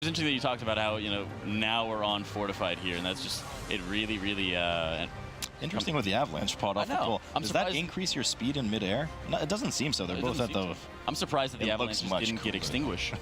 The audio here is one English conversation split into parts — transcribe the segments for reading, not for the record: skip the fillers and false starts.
It's interesting that you talked about how, now we're on Fortified here, and that's just, it really, really... Interesting with the Avalanche pod off the pole. Does that increase your speed in midair? No, it doesn't seem so. They're both at the... I'm surprised that the Avalanche just didn't get extinguished.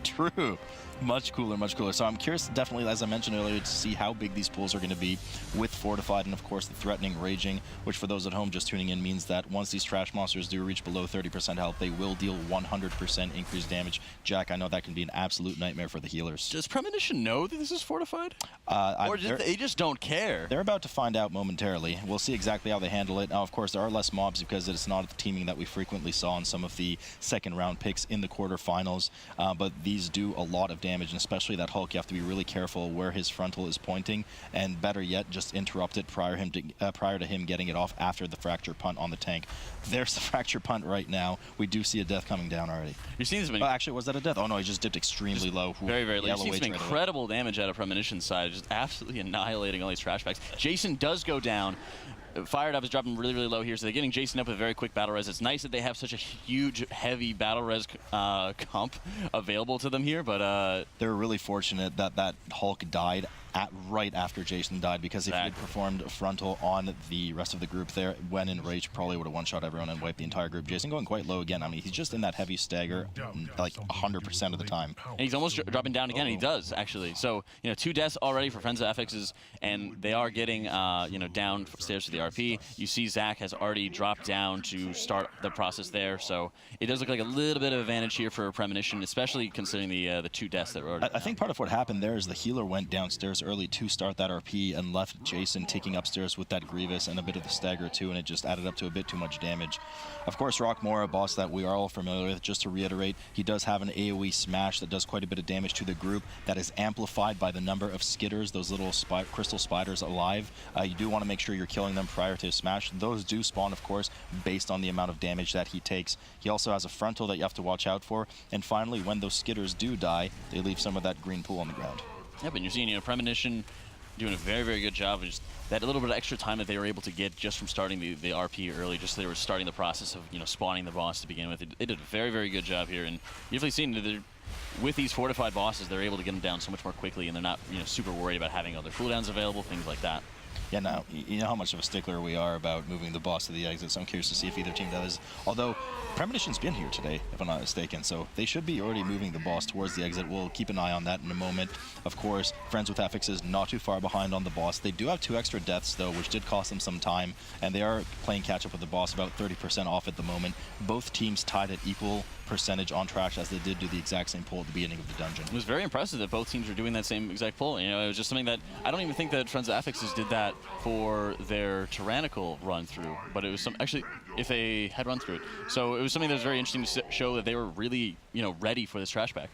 True. Much cooler, much cooler. So I'm curious, definitely, as I mentioned earlier, to see how big these pools are going to be with Fortified and, of course, the Threatening Raging, which for those at home just tuning in means that once these trash monsters do reach below 30% health, they will deal 100% increased damage. Jack, I know that can be an absolute nightmare for the healers. Does Premonition know that this is Fortified? Or they just don't care? They're about to find out momentarily. We'll see exactly how they handle it. Now, of course, there are less mobs because it's not the teaming that we frequently saw in some of the second-round picks in the quarterfinals, but these do a lot of damage, and especially that Hulk, you have to be really careful where his frontal is pointing, and better yet, just interrupt it prior to him getting it off after the fracture punt on the tank. There's the fracture punt right now. We do see a death coming down already. You're seeing this actually, was that a death? Oh no, he just dipped extremely low. Very, very low. You're seeing some incredible damage out of Premonition's side, just absolutely annihilating all these trash packs. Jason does go down. Fired Up is dropping really, really low here, so they're getting Jason up with a very quick battle res. It's nice that they have such a huge, heavy battle res comp available to them here, but... They're really fortunate that that Hulk died right after Jason died, because if he had performed frontal on the rest of the group there, when in rage, probably would have one-shot everyone and wiped the entire group. Jason going quite low again. I mean, he's just in that heavy stagger like 100% of the time. And he's almost dropping down again, and he does, actually. So, 2 deaths already for Friends of Affixes, and they are getting, downstairs to the RP. You see Zach has already dropped down to start the process there, so it does look like a little bit of advantage here for Premonition, especially considering the 2 deaths that were already I think part of what happened there is the healer went downstairs early to start that RP and left Jason taking upstairs with that Grievous and a bit of the stagger too, and it just added up to a bit too much damage. Of course, Rockmora, a boss that we are all familiar with, just to reiterate, he does have an AoE smash that does quite a bit of damage to the group that is amplified by the number of skitters, those little crystal spiders alive. You do want to make sure you're killing them prior to his smash. Those do spawn, of course, based on the amount of damage that he takes. He also has a frontal that you have to watch out for, and finally, when those skitters do die, they leave some of that green pool on the ground. Yep, and you're seeing, Premonition doing a very, very good job of just that little bit of extra time that they were able to get just from starting the RP early, just so they were starting the process of, spawning the boss to begin with. They did a very, very good job here, and you've definitely seen that with these fortified bosses, they're able to get them down so much more quickly, and they're not, super worried about having other cooldowns available, things like that. Yeah, now, you know how much of a stickler we are about moving the boss to the exit, so I'm curious to see if either team does. Although, Premonition's been here today, if I'm not mistaken, so they should be already moving the boss towards the exit. We'll keep an eye on that in a moment. Of course, Friends with Affixes not too far behind on the boss. They do have 2 extra deaths, though, which did cost them some time, and they are playing catch-up with the boss, about 30% off at the moment. Both teams tied at equal percentage on trash, as they did do the exact same pull at the beginning of the dungeon. It was very impressive that both teams were doing that same exact pull. It was just something that I don't even think that Friends of Affixes did that for their Tyrannical run through, but it was actually if they had run through it. So it was something that was very interesting to show that they were really, ready for this trash pack.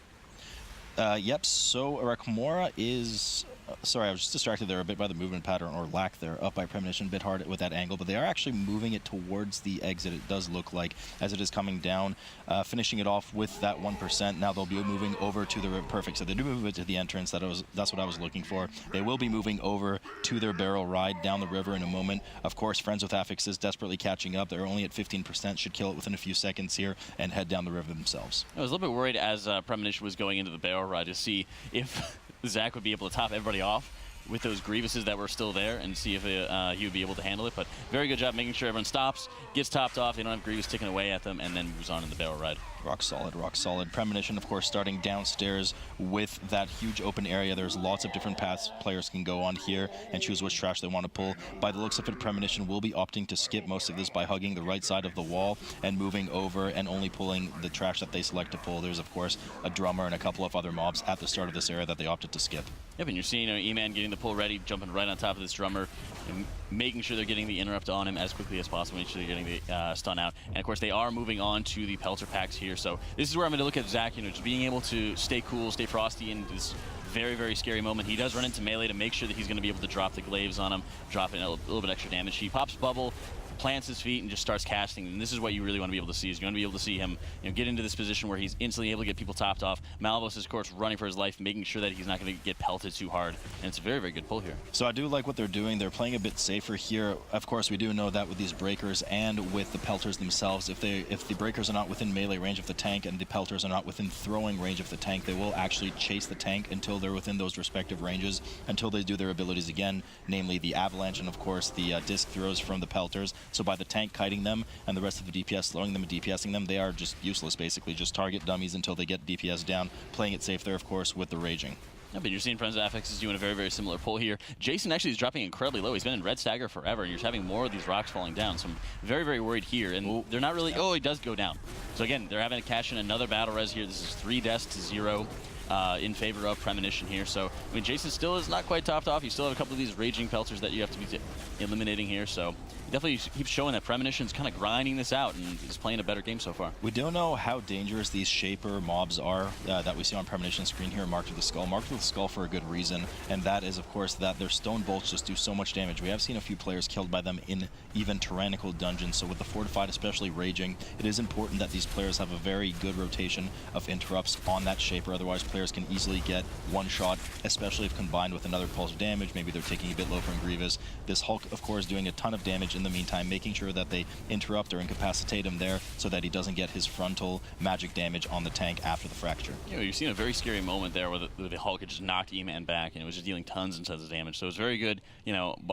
Yep, so Rockmora is... sorry, I was just distracted there a bit by the movement pattern, or lack there, up by Premonition, a bit hard with that angle, but they are actually moving it towards the exit, it does look like, as it is coming down, finishing it off with that 1%. Now they'll be moving over to the... Perfect, so they do move it to the entrance, that's what I was looking for. They will be moving over to their barrel ride down the river in a moment. Of course, Friends with Affixes desperately catching up. They're only at 15%, should kill it within a few seconds here, and head down the river themselves. I was a little bit worried as Premonition was going into the barrel ride to see if Zach would be able to top everybody off with those Grievuses that were still there and see if he would be able to handle it. But very good job making sure everyone stops, gets topped off, they don't have Grievous ticking away at them, and then moves on in the barrel ride. Rock solid, rock solid. Premonition, of course, starting downstairs with that huge open area. There's lots of different paths players can go on here and choose which trash they want to pull. By the looks of it, Premonition will be opting to skip most of this by hugging the right side of the wall and moving over and only pulling the trash that they select to pull. There's, of course, a drummer and a couple of other mobs at the start of this area that they opted to skip. Yep, and you're seeing E-Man getting the pull ready, jumping right on top of this drummer, and making sure they're getting the interrupt on him as quickly as possible, making sure they're getting the stun out. And of course, they are moving on to the Pelter packs here. So this is where I'm going to look at Zach, just being able to stay cool, stay frosty in this very, very scary moment. He does run into melee to make sure that he's going to be able to drop the glaives on him, drop in a little bit extra damage. He pops bubble, plants his feet and just starts casting. And this is what you really want to be able to see. Is you want to be able to see him, get into this position where he's instantly able to get people topped off. Malvos is, of course, running for his life, making sure that he's not going to get pelted too hard. And it's a very, very good pull here. So I do like what they're doing. They're playing a bit safer here. Of course, we do know that with these breakers and with the pelters themselves, if the breakers are not within melee range of the tank and the pelters are not within throwing range of the tank, they will actually chase the tank until they're within those respective ranges, until they do their abilities again, namely the avalanche and, of course, the disc throws from the pelters. So by the tank kiting them and the rest of the DPS slowing them and DPSing them, they are just useless, basically. Just target dummies until they get DPS down, playing it safe there, of course, with the raging. Yeah, but you're seeing Friends of Affixes doing a very, very similar pull here. Jason actually is dropping incredibly low. He's been in red stagger forever, and you're just having more of these rocks falling down. So I'm very, very worried here. And they're not really... Oh, he does go down. So again, they're having to cash in another battle res here. This is 3 deaths to 0 in favor of Premonition here. So, I mean, Jason still is not quite topped off. You still have a couple of these raging pelters that you have to be eliminating here. So he definitely keeps showing that Premonition's kind of grinding this out and is playing a better game so far. We don't know how dangerous these Shaper mobs are that we see on Premonition's screen here, marked with the skull. Marked with the skull for a good reason, and that is, of course, that their stone bolts just do so much damage. We have seen a few players killed by them in even tyrannical dungeons, so with the fortified, especially raging, it is important that these players have a very good rotation of interrupts on that Shaper. Otherwise, players can easily get one shot, especially if combined with another pulse of damage. Maybe they're taking a bit low from Grievous. This Hulk, of course, doing a ton of damage in the meantime, making sure that they interrupt or incapacitate him there so that he doesn't get his frontal magic damage on the tank after the fracture. You're seeing a very scary moment there where the Hulk had just knocked E-Man back and it was just dealing tons and tons of damage. So it was very good,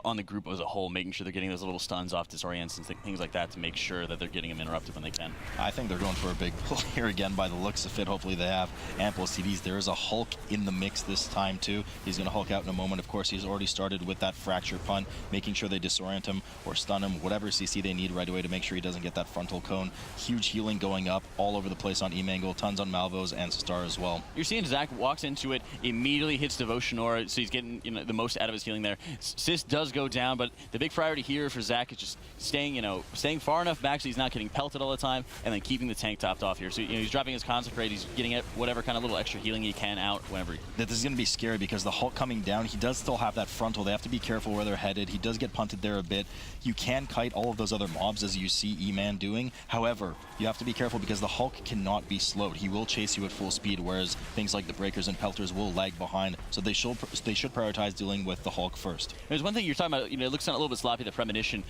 on the group as a whole, making sure they're getting those little stuns off, disorients, and things like that to make sure that they're getting him interrupted when they can. I think they're going for a big pull here again by the looks of it. Hopefully they have ample CDs. There is a Hulk in the mix this time too. He's going to Hulk out in a moment. Of course, he's already started with that fracture pun, making sure they disorient him or stun him, whatever CC they need right away to make sure he doesn't get that frontal cone. Huge healing going up all over the place on Emangle, tons on Malvos and Star as well. You're seeing Zach walks into it, immediately hits Devotion Aura, so he's getting the most out of his healing there. Sis does go down, but the big priority here for Zach is just staying far enough back so he's not getting pelted all the time, and then keeping the tank topped off here. So he's dropping his Consecrate, he's getting whatever kind of little extra healing he can out whenever. This is going to be scary because the Hulk coming down, he does still have that frontal. They have to be careful where they're headed. He does get punted there a bit. You can kite all of those other mobs as you see E-Man doing. However, you have to be careful because the Hulk cannot be slowed. He will chase you at full speed, whereas things like the Breakers and Pelters will lag behind. So they should prioritize dealing with the Hulk first. There's one thing you're talking about, it looks a little bit sloppy, the Premonition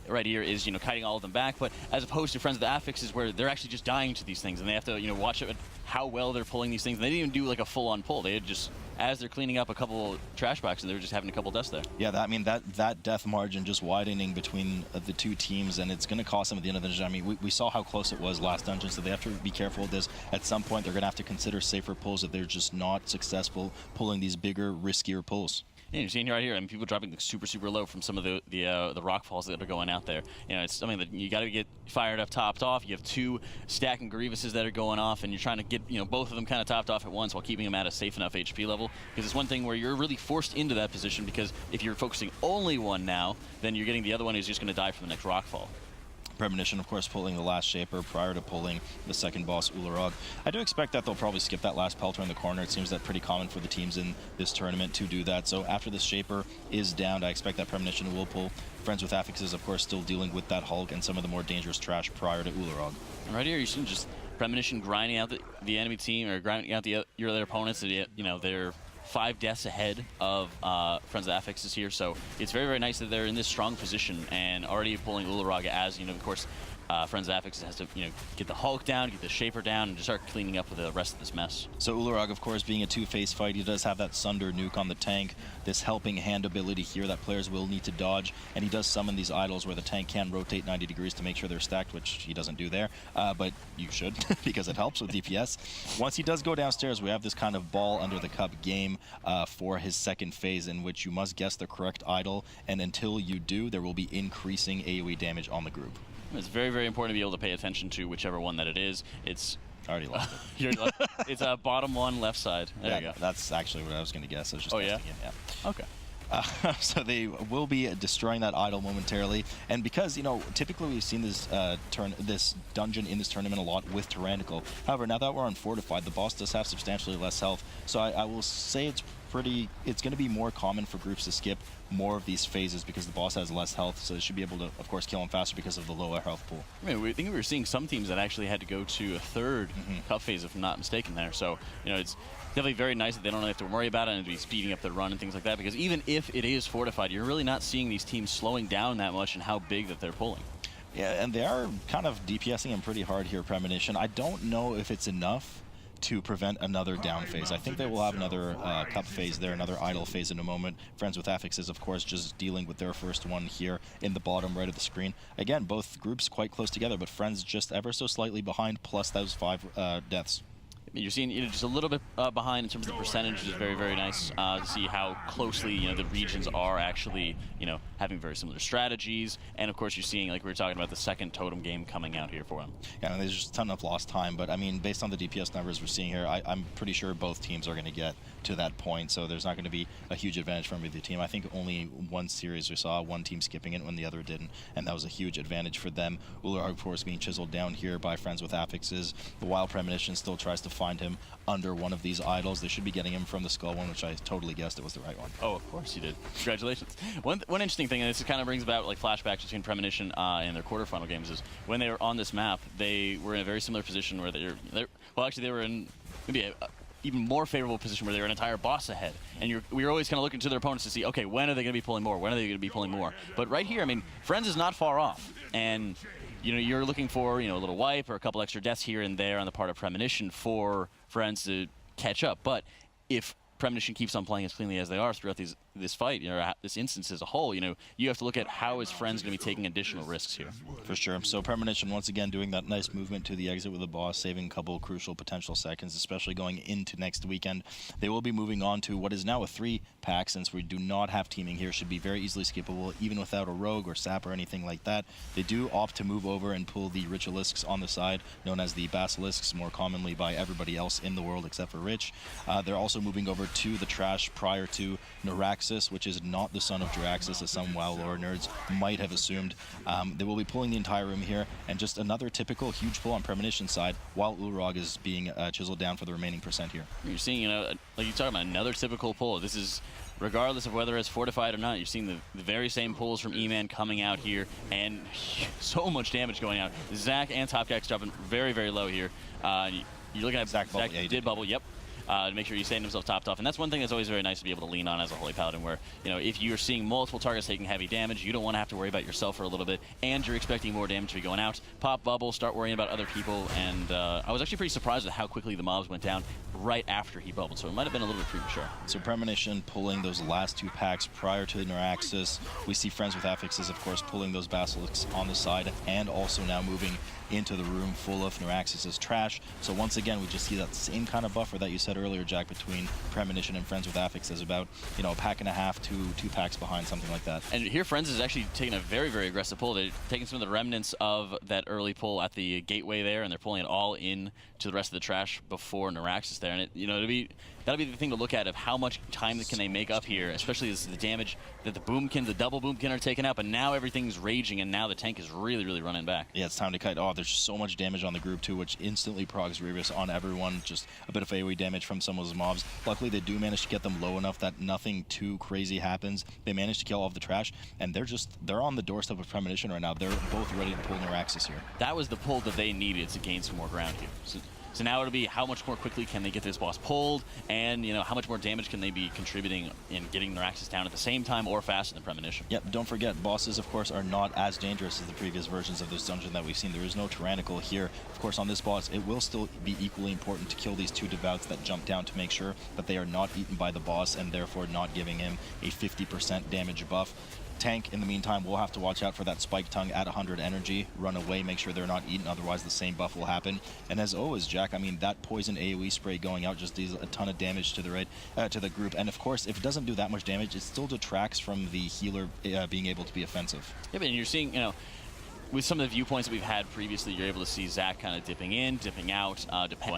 right here is, kiting all of them back, but as opposed to Friends of the Affixes where they're actually just dying to these things and they have to, watch how well they're pulling these things. And they didn't even do like a full-on pull. They had just, as they're cleaning up a couple trash boxes, they were just having a couple deaths there. Yeah, that death margin just widening between the two teams, and it's going to cost them at the end of the dungeon. I mean, we saw how close it was last dungeon, so they have to be careful with this. At some point, they're going to have to consider safer pulls if they're just not successful pulling these bigger, riskier pulls. Yeah, you're seeing here right here, people dropping super, super low from some of the rock falls that are going out there. It's something that you got to get fired up, topped off. You have 2 stacking Grievuses that are going off, and you're trying to get both of them kind of topped off at once while keeping them at a safe enough HP level. Because it's one thing where you're really forced into that position, because if you're focusing only one now, then you're getting the other one who's just going to die from the next rock fall. Premonition, of course, pulling the last Shaper prior to pulling the second boss, Ularogg. I do expect that they'll probably skip that last Pelter in the corner. It seems that pretty common for the teams in this tournament to do that. So after this Shaper is downed, I expect that Premonition will pull. Friends with Affixes, of course, still dealing with that Hulk and some of the more dangerous trash prior to Ularogg. Right here, you see just Premonition grinding out the enemy team, or grinding out your other opponents. They're 5 deaths ahead of Friends of Affixes here, so it's very, very nice that they're in this strong position and already pulling Ularogg as, of course, Friends of Affixes has to, get the Hulk down, get the Shaper down, and just start cleaning up with the rest of this mess. So Ularogg, of course, being a 2-phase fight, he does have that Sunder nuke on the tank, this helping hand ability here that players will need to dodge, and he does summon these idols where the tank can rotate 90 degrees to make sure they're stacked, which he doesn't do there, but you should, because it helps with DPS. Once he does go downstairs, we have this kind of ball under the cup game for his second phase, in which you must guess the correct idol, and until you do, there will be increasing AoE damage on the group. It's very, very important to be able to pay attention to whichever one that it is. It's I already lost it. You already lost it? It's bottom one, left side. There you go. That's actually what I was going to guess. I was just yeah? Yeah. Okay. So they will be destroying that idol momentarily, and because typically we've seen this this dungeon in this tournament a lot with Tyrannical. However, now that we're on Fortified, the boss does have substantially less health, so I will say it's it's going to be more common for groups to skip more of these phases because the boss has less health, so they should be able to, of course, kill him faster because of the lower health pool. I mean, we think we were seeing some teams that actually had to go to a third cup phase, if I'm not mistaken there. So, you know, it's definitely very nice that they don't have to worry about it and be speeding up their run and things like that, because even if it is fortified, you're really not seeing these teams slowing down that much and how big that they're pulling. Yeah, and they are kind of DPSing him pretty hard here, Premonition. I don't know if it's enough to prevent another down phase. I think they will have another cup phase there, another idle phase in a moment. Friends with Affixes, of course, just dealing with their first one here in the bottom right of the screen. Again, both groups quite close together, but Friends just ever so slightly behind, plus those 5 deaths. You're seeing just a little bit behind in terms of the percentage, which is very, very nice to see how closely the regions are actually having very similar strategies. And of course, you're seeing, like we were talking about, the second totem game coming out here for them. Yeah, and there's just a ton of lost time. But I mean, based on the DPS numbers we're seeing here, I'm pretty sure both teams are going to get to that point. So there's not going to be a huge advantage from either team. I think only one series we saw one team skipping it when the other didn't, and that was a huge advantage for them. Ularogg, of course, being chiseled down here by Friends with Affixes. The Wild Premonition still tries to find him under one of these idols. They should be getting him from the skull one, which I totally guessed it was the right one. Oh, of course you did. Congratulations. One interesting thing, and this kind of brings about like flashbacks between Premonition and their quarterfinal games, is when they were on this map, they were in a very similar position where they were in maybe a even more favorable position where they were an entire boss ahead. And we were always kind of looking to their opponents to see, okay, when are they going to be pulling more? When are they going to be pulling more? But right here, I mean, Friends is not far off. And you're looking for a little wipe or a couple extra deaths here and there on the part of Premonition for Friends to catch up. But if Premonition keeps on playing as cleanly as they are throughout this fight, this instance as a whole, you have to look at how is Friends going to be taking additional risks here. For sure. So Premonition once again doing that nice movement to the exit with the boss, saving a couple crucial potential seconds, especially going into next weekend. They will be moving on to what is now a 3-pack, since we do not have teaming here. Should be very easily skippable, even without a rogue or sap or anything like that. They do opt to move over and pull the Ritualisks on the side, known as the Basilisks, more commonly by everybody else in the world except for Rich. They're also moving over to the trash prior to Naraxas, which is not the son of Naraxas, as some WoW lore nerds might have assumed. They will be pulling the entire room here, and just another typical huge pull on Premonition's side, while Ularogg is being chiseled down for the remaining percent here. You're seeing, like you're talking about, another typical pull. This is, regardless of whether it's fortified or not, you're seeing the very same pulls from E-Man coming out here, and so much damage going out. Zach and Topkack's dropping very, very low here. You're looking at Zach bubble. Yeah, did bubble, yep. To make sure he's staying himself topped off. And that's one thing that's always very nice to be able to lean on as a Holy Paladin, where, if you're seeing multiple targets taking heavy damage, you don't want to have to worry about yourself for a little bit, and you're expecting more damage to be going out. Pop bubble, start worrying about other people, and I was actually pretty surprised at how quickly the mobs went down right after he bubbled, so it might have been a little bit premature. So Premonition pulling those last 2 packs prior to the Naraxas. We see Friends with Affixes, of course, pulling those Basilisks on the side, and also now moving into the room full of Naraxas' trash. So once again, we just see that same kind of buffer that you said earlier, Jack, between Premonition and Friends with Affixes, about, a pack and a half to 2 packs behind, something like that. And here Friends is actually taking a very, very aggressive pull. They're taking some of the remnants of that early pull at the gateway there, and they're pulling it all in to the rest of the trash before Naraxas there. And that'll be the thing to look at, of how much time can they make up here, especially as the damage that the Boomkin, the double Boomkin are taking out, but now everything's raging, and now the tank is really, really running back. Yeah, it's time to kite. Oh, there's so much damage on the group too, which instantly progs Revis on everyone. Just a bit of AoE damage from some of those mobs. Luckily, they do manage to get them low enough that nothing too crazy happens. They manage to kill all of the trash, and they're on the doorstep of Premonition right now. They're both ready to pull Naraxas here. That was the pull that they needed to gain some more ground here. So now it'll be how much more quickly can they get this boss pulled, and how much more damage can they be contributing in getting Naraxas down at the same time or faster than Premonition. Yep, don't forget, bosses, of course, are not as dangerous as the previous versions of this dungeon that we've seen. There is no Tyrannical here. Of course, on this boss, it will still be equally important to kill these 2 Devouts that jump down to make sure that they are not eaten by the boss, and therefore not giving him a 50% damage buff. Tank, in the meantime, will have to watch out for that Spike Tongue at 100 energy. Run away, make sure they're not eaten, otherwise the same buff will happen. And as always, Jack, I mean, that poison AoE spray going out just does a ton of damage to the group. And of course, if it doesn't do that much damage, it still detracts from the healer being able to be offensive. Yeah, but you're seeing, with some of the viewpoints that we've had previously, you're able to see Zach kind of dipping in, dipping out, depending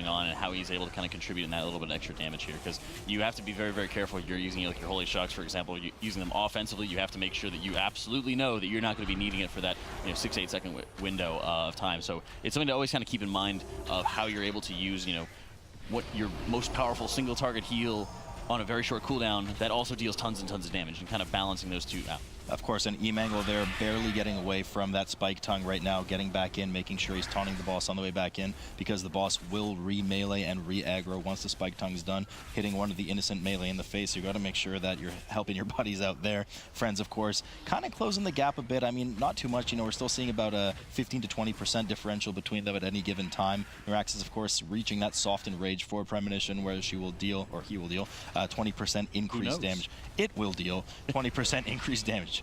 on and how he's able to kind of contribute in that little bit of extra damage here, because you have to be very, very careful. You're using like your Holy Shocks, for example, using them offensively. You have to make sure that you absolutely know that you're not going to be needing it for that 6 to 8 second window of time. So it's something to always kind of keep in mind of how you're able to use what your most powerful single target heal on a very short cooldown that also deals tons and tons of damage, and kind of balancing those two out. Of course, an E-Mangle there, barely getting away from that Spike Tongue right now, getting back in, making sure he's taunting the boss on the way back in, because the boss will re-melee and re-aggro once the Spike Tongue's done, hitting one of the innocent melee in the face. You got to make sure that you're helping your buddies out there. Friends, of course, kind of closing the gap a bit. I mean, not too much. You know, we're still seeing about a 15 to 20% differential between them at any given time. Naraxas, of course, reaching that soft enrage for Premonition, where she will deal, or he will deal, 20% increased damage. It will deal 20% increased damage.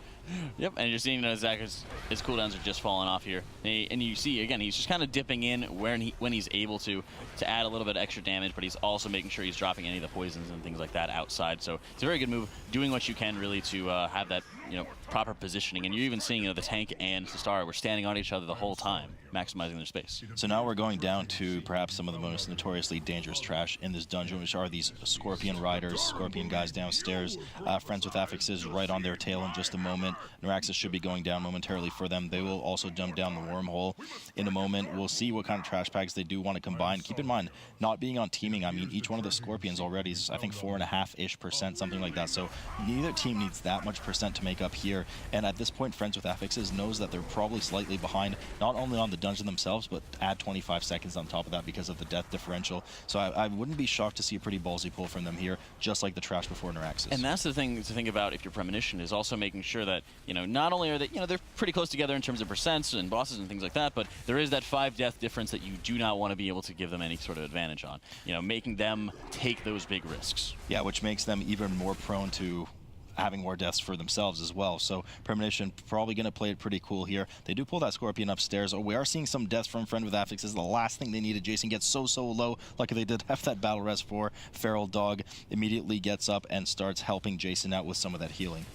Yep, and you're seeing Zach, his cooldowns are just falling off here. And you see, again, he's just kind of dipping in when he's able to add a little bit of extra damage, but he's also making sure he's dropping any of the poisons and things like that outside. So it's a very good move, doing what you can really to have that, you know, proper positioning. And you're even seeing, you know, the tank and Sistara were standing on each other the whole time, maximizing their space. So now we're going down to perhaps some of the most notoriously dangerous trash in this dungeon, which are these Scorpion Riders, Scorpion guys downstairs. Friends with Affixes right on their tail in just a moment. Naraxas should be going down momentarily for them. They will also jump down the wormhole in a moment. We'll see what kind of trash packs they do want to combine. Keep in mind, not being on teaming, I mean, each one of the Scorpions already is, I think, 4.5-ish%, something like that. So neither team needs that much percent to make up here. And at this point, Friends with Affixes knows that they're probably slightly behind, not only on the dungeon themselves, but add 25 seconds on top of that because of the death differential. So I wouldn't be shocked to see a pretty ballsy pull from them here, just like the trash before Naraxas. And that's the thing to think about if you're Premonition, is also making sure that, you know, not only are they, you know, they're pretty close together in terms of percents and bosses and things like that, but there is that 5 death difference that you do not want to be able to give them any sort of advantage on. You know, making them take those big risks. Yeah, which makes them even more prone to having more deaths for themselves as well. So Premonition probably going to play it pretty cool here. They do pull that Scorpion upstairs. Oh, we are seeing some deaths from Friend with Affixes. The last thing they needed. Jason gets so low. Lucky they did have that battle res for. Feral Dog immediately gets up and starts helping Jason out with some of that healing.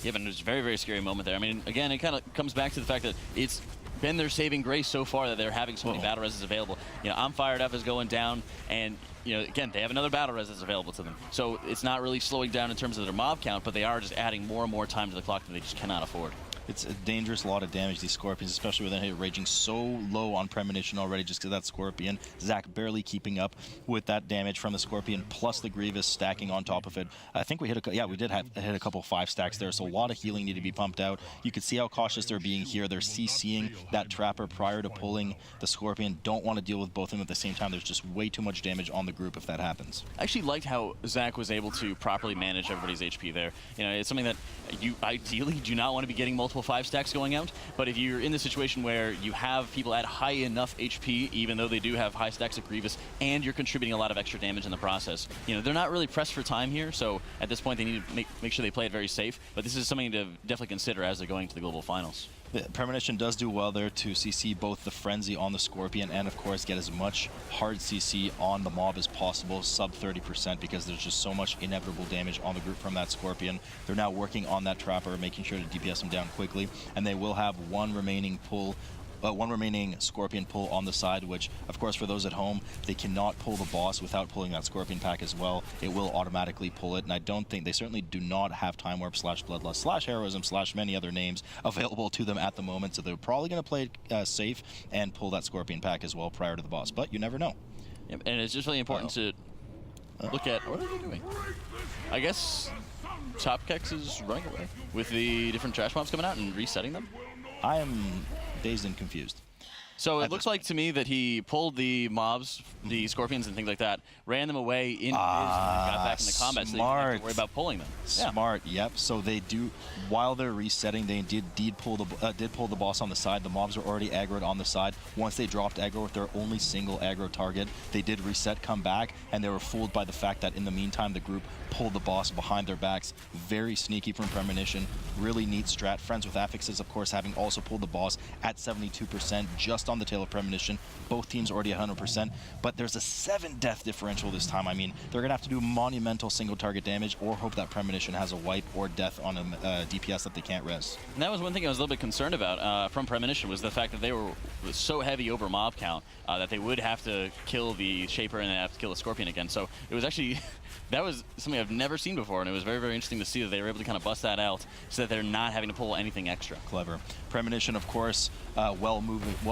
Yeah, but it was a very, very scary moment there. I mean, again, it kind of comes back to the fact that it's been their saving grace so far that they're having so many battle reses available. You know, I'm Fired Up is going down, and, you know, again, they have another battle res that's available to them. So it's not really slowing down in terms of their mob count, but they are just adding more and more time to the clock that they just cannot afford. It's a dangerous lot of damage, these Scorpions, especially with them raging so low on Premonition already just because that Scorpion. Zach barely keeping up with that damage from the Scorpion, plus the Grievous stacking on top of it. I think we hit we did hit a couple 5 stacks there, so a lot of healing needed to be pumped out. You can see how cautious they're being here. They're CCing that Trapper prior to pulling the Scorpion. Don't want to deal with both of them at the same time. There's just way too much damage on the group if that happens. I actually liked how Zach was able to properly manage everybody's HP there. You know, it's something that you ideally do not want to be getting multiple 5 stacks going out, but if you're in the situation where you have people at high enough HP, even though they do have high stacks of Grievous, and you're contributing a lot of extra damage in the process, you know, they're not really pressed for time here, so at this point they need to make sure they play it very safe, but this is something to definitely consider as they're going to the global finals. The Premonition does do well there to CC both the Frenzy on the Scorpion and, of course, get as much hard CC on the mob as possible, sub 30%, because there's just so much inevitable damage on the group from that Scorpion. They're now working on that Trapper, making sure to DPS him down quickly, and they will have one remaining Scorpion pull on the side, which, of course, for those at home, they cannot pull the boss without pulling that Scorpion pack as well. It will automatically pull it, and I don't think, they certainly do not have Time Warp / Bloodlust / Heroism / many other names available to them at the moment, so they're probably going to play it safe and pull that Scorpion pack as well prior to the boss, but you never know. Yep, and it's just really important to look at, what are they doing? I guess Topkex is running away with the different trash mobs coming out and resetting them. I am dazed and confused. So it looks like to me that he pulled the mobs, the Scorpions and things like that, ran them away in got back in the combat, so they didn't have to worry about pulling them. Smart, yep. So they do, while they're resetting, they did pull the boss on the side. The mobs were already aggroed on the side. Once they dropped aggro with their only single aggro target, they did reset, come back, and they were fooled by the fact that in the meantime the group pulled the boss behind their backs. Very sneaky from Premonition. Really neat strat. Friends with Affixes, of course, having also pulled the boss at 72%, just on the tail of Premonition. Both teams already 100%, but there's a 7 death differential this time. I mean, they're going to have to do monumental single target damage or hope that Premonition has a wipe or death on a DPS that they can't res. And that was one thing I was a little bit concerned about from Premonition, was the fact that they were so heavy over mob count that they would have to kill the Shaper and then have to kill the Scorpion again. So it was actually, that was something I've never seen before, and it was very, very interesting to see that they were able to kind of bust that out so that that they're not having to pull anything extra. Clever. Premonition, of course, well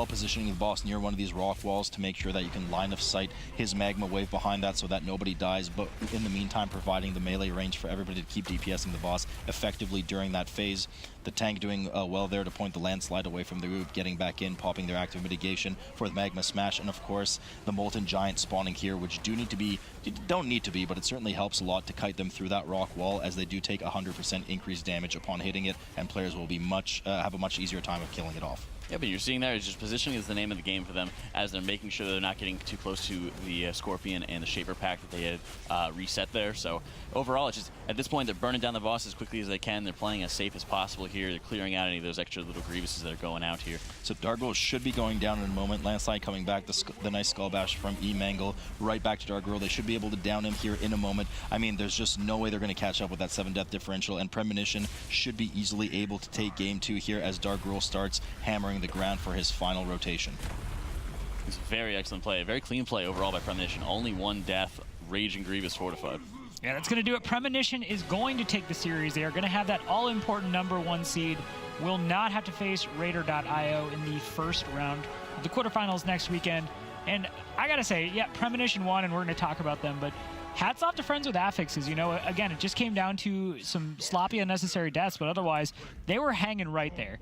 positioning the boss near one of these rock walls to make sure that you can line of sight his magma wave behind that so that nobody dies, but in the meantime providing the melee range for everybody to keep DPSing the boss effectively during that phase. The tank doing well there to point the landslide away from the group, getting back in, popping their active mitigation for the magma smash, and of course the molten giant spawning here, which don't need to be, but it certainly helps a lot to kite them through that rock wall, as they do take 100% increased damage upon hitting it, and players will be have a much easier time of killing it off. Yeah, but you're seeing there is just positioning is the name of the game for them, as they're making sure they're not getting too close to the Scorpion and the Shaper pack that they had reset there. So overall, it's just, at this point, they're burning down the boss as quickly as they can. They're playing as safe as possible here. They're clearing out any of those extra little grievances that are going out here. So Dargrul should be going down in a moment. Landslide coming back, the nice skull bash from E-Mangle, right back to Dargrul. They should be able to down him here in a moment. I mean, there's just no way they're going to catch up with that 7 death differential, and Premonition should be easily able to take game 2 here as Dargrul starts hammering the ground for his final rotation. It's a very excellent play, a very clean play overall by Premonition. Only 1 death, Raging Grievous fortified. Yeah, that's going to do it. Premonition is going to take the series. They are going to have that all-important #1 seed. Will not have to face Raider.io in the first round of the quarterfinals next weekend. And I got to say, yeah, Premonition won, and we're going to talk about them, but hats off to friends with Affixes. You know, again, it just came down to some sloppy, unnecessary deaths, but otherwise, they were hanging right there.